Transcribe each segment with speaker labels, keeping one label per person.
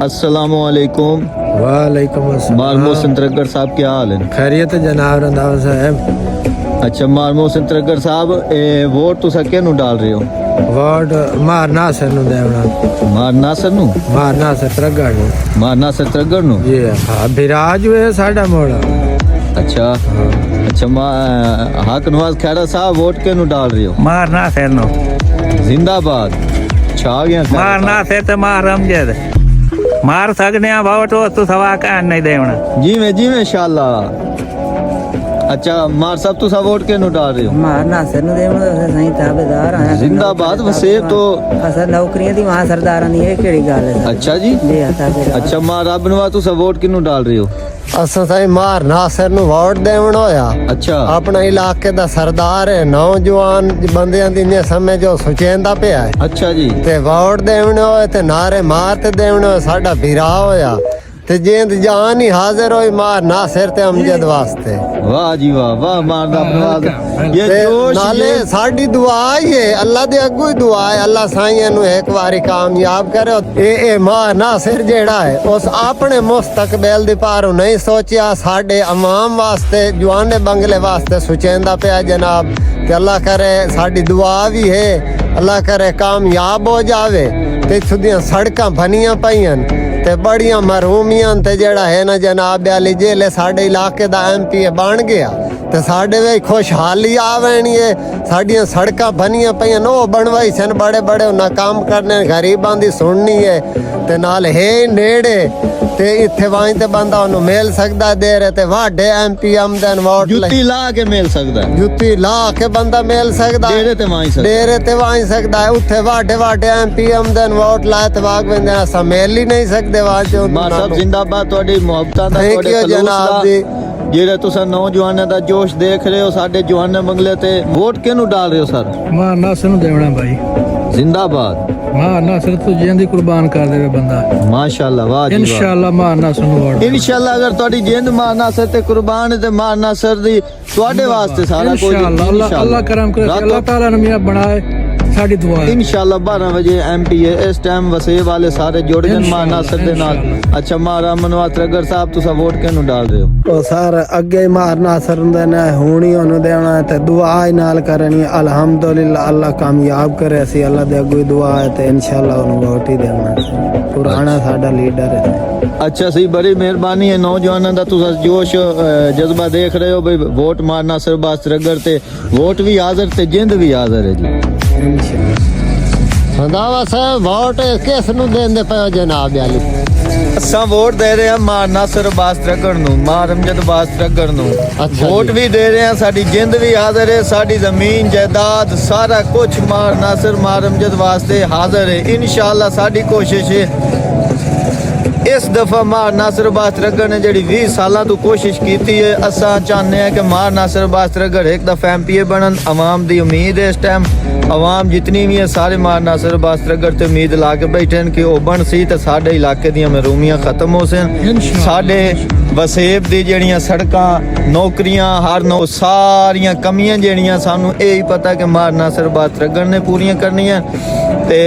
Speaker 1: अस्सलामुअलैकुम।
Speaker 2: वालेकुम अस्सलाम।
Speaker 1: मार मोहसिन तरगर साहब क्या हाल है?
Speaker 2: खैरियत है जनाब रंधावा साहब।
Speaker 1: अच्छा मार मोहसिन तरगर साहब वोट तुसा किहनू डाल रहे हो?
Speaker 2: वोट मार नासिर नु देवना।
Speaker 1: मार नासिर नु?
Speaker 2: मार नासिर तरगर नु।
Speaker 1: मार नासिर तरगर नु?
Speaker 2: जी हां, बिराज वे साडा मोड़ा।
Speaker 1: अच्छा अच्छा हक नवाज खैरा साहब वोट किहनू डाल रहे हो?
Speaker 3: मार नासिर नु।
Speaker 1: जिंदाबाद। छा गया
Speaker 3: मार नासिर ते मार अमजद मार सकने आ वोट तू सवा का नहीं देवना।
Speaker 1: जी में इंशाल्लाह। अच्छा मार साहब तुसा वोट किहनू डाल रहे हो?
Speaker 4: मार नासिर नु देवना सही ताबेदार हैं।
Speaker 1: जिंदाबाद। वसेब तो
Speaker 4: असल नौकरियां दी वहां सरदारां दी ये केड़ी गल है?
Speaker 1: अच्छा जी।
Speaker 4: जी हां ताबेदार।
Speaker 1: अच्छा मार रब नवाज तुसा वोट किहनू डाल रहे हो?
Speaker 2: असा साईं मार नासिर नु वोट देवण होया।
Speaker 1: अच्छा
Speaker 2: अपना इलाके दा सरदार है, नौजवान बंदियां दी ने समय जो सुचेंदा पिया है।
Speaker 1: अच्छा जी।
Speaker 2: ते वोट देवण होए ते नारे मार ते देवण होए साडा बिरा होया ते जेंद जान ही हाजिर होई मार नासिर ते अमजद वास्ते। वाह
Speaker 1: जी वाह मार रब नवाज। ये
Speaker 2: ते
Speaker 1: जोश
Speaker 2: नाले साडी दुआ ही है, अल्लाह दे अगू ही दुआ है, अल्लाह साईं नु एक बारी कामयाब करे। ए मार नासिर जेड़ा है उस अपने मुस्तकबिल दी पारो नहीं सोचिया, साडे अवाम वास्ते जवाने बंगले वास्ते सुचेंदा पिया जनाब। ते अल्लाह करे साडी दुआ भी है, अल्लाह करे कामयाब हो जावे ते छुदियां सड़कां बनियां पईयां ते बड़ियां महरूमियां ते जेड़ा है ना जनाब अली जेले साडे इलाके दा MP बन गया ते साडे वे खुशहाली आवनी है। साडियां सड़कां बनियां पईयां नो बनवाई सन बड़े बड़े उन्हां काम करने, गरीबां दी सुननी है ते नाल है नेड़े ते इत्थे वाई ते बंदा ओनू मिल सकदा देर ते वाडे MP आमदन वोट
Speaker 1: जुत्ती ला के मिल सकदा है।
Speaker 2: जुत्ती ला के बंदा मिल सकदा है,
Speaker 1: डेरे ते वाई सकदा है।
Speaker 2: डेरे ते वाई सकदा है। उत्थे वाडे वाडे MP आमदन वोट लाए ते वाग वेंदे असा मिल ही नहीं सकदे वां चो।
Speaker 1: मार साहब जिंदाबाद। तुहाडी मुहब्बतां दा
Speaker 2: थैंक यू जनाब जी।
Speaker 1: जेड़ा तुसा नौजवानां दा जोश देख रहे हो साडे जवाने बंगले ते वोट किहनू डाल रहे हो सर?
Speaker 5: मार नासिर नु देवना भाई।
Speaker 1: जिंदाबाद।
Speaker 5: मार नासिर तो जिंदी कुर्बान कर देवे बंदा।
Speaker 1: माशाल्लाह वाह जी वाह।
Speaker 5: इंशाल्लाह मार नासिर नु वोट।
Speaker 1: इंशाल्लाह अगर तुहाडी जिंद मार नासिर ते कुर्बान है ते मार नासिर दी तुहाडे वास्ते सारा कुछ
Speaker 5: इंशाल्लाह अल्लाह करम करे, अल्लाह ताला ने मियां बनाए साडी दुआ है।
Speaker 1: इंशाल्लाह 12 बजे MP है इस टाइम वसेब वाले सारे जुड़ गए मार नासिर दे नाल। अच्छा मार मनवा तरगर साहब तुसा वोट किहनू डाल रहे हो?
Speaker 2: ओ सर अगे मार नासिर दे ने हुणी ओनु देना ते दुआ ही नाल करनी। अल्हम्दुलिल्लाह अल्लाह कामयाब करे। असी अल्लाह दे अगू दुआ है ते इंशाल्लाह ओनु वोट ही देना। पुराना साडा लीडर है।
Speaker 1: अच्छा सी बड़ी मेहरबानी है। नौजवानों दा तुसा जोश जज्बा देख रहे हो भाई। वोट मार नासिर बास तरगर ते वोट भी हाजिर ते जिंद भी हाजिर है जी।
Speaker 2: रंधावा साहब वोट किस नु देंदे पयो जनाब अली?
Speaker 1: असा वोट दे रहे हैं मार नासिर बास तरगर नु, मार अमजद बास तरगर नु।
Speaker 2: अच्छा
Speaker 1: वोट भी दे रहे हैं, साडी जिंद भी हाजिर है, साडी जमीन जायदाद सारा कुछ मार नासिर मार अमजद वास्ते हाजिर है। इंशाल्लाह साडी कोशिश है इस दफा मार नासिर बास तरगर ने जी 20 साल तो कोशिश की है। असा चाहते हैं कि मार नासिर बास तरगर एक दफा MP बनन। अवाम की उम्मीद है इस टाइम अवाम जितनी भी है सारे मार नासिर बास तरगर ते उम्मीद ला के बैठे कि वह बन सी ते साडे इलाके दी महरूमियां खत्म हो सन। साडे वसेब दी जेड़ियां सड़कां नौकरियां हर सारियां कमियां जेड़ियां सानू यही पता कि मार नासिर बास तरगर ने पूरियां करनियां ते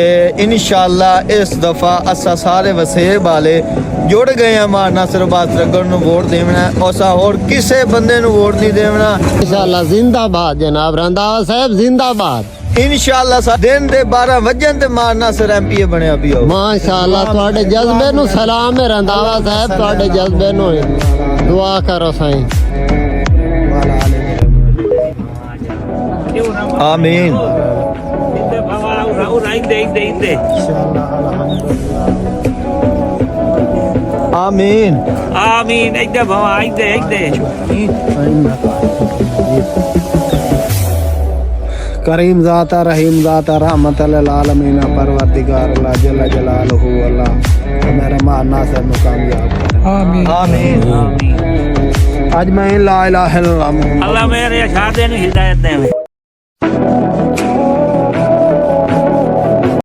Speaker 1: इंशाल्लाह इस दफा असा सारे वसेब वाले जुड़ गए हैं मार नासिर बास तरगर नु वोट देना है। असा और किसी बंदे नु वोट नहीं देना।
Speaker 2: इंशाल्लाह जिंदाबाद जनाब रंधावा साहब जिंदाबाद।
Speaker 1: इंशाल्लाह दिन दे 12 वजन ते मार नासिर MP बनया पिया।
Speaker 2: माशाल्लाह तुहाडे जज्बे नु सलाम है रंधावा साहब, तुहाडे जज्बे नु दुआ करो साईं।
Speaker 1: आमीन आमीन
Speaker 3: आमीन। इधर भवा इधर
Speaker 2: करीम ज़ाता रहीम ज़ाता रहमत लिल आलमीन परवरदिगार अल्लाह जल्ल जलालहू अल्लाह मेरा मार नासिर नु कामयाब करे।
Speaker 5: आमीन
Speaker 1: आमीन।
Speaker 3: आमीन।
Speaker 2: आज मैं ला इलाहा इल्लल्लाह
Speaker 3: अल्लाह मेरे शादे नु हिदायत दे।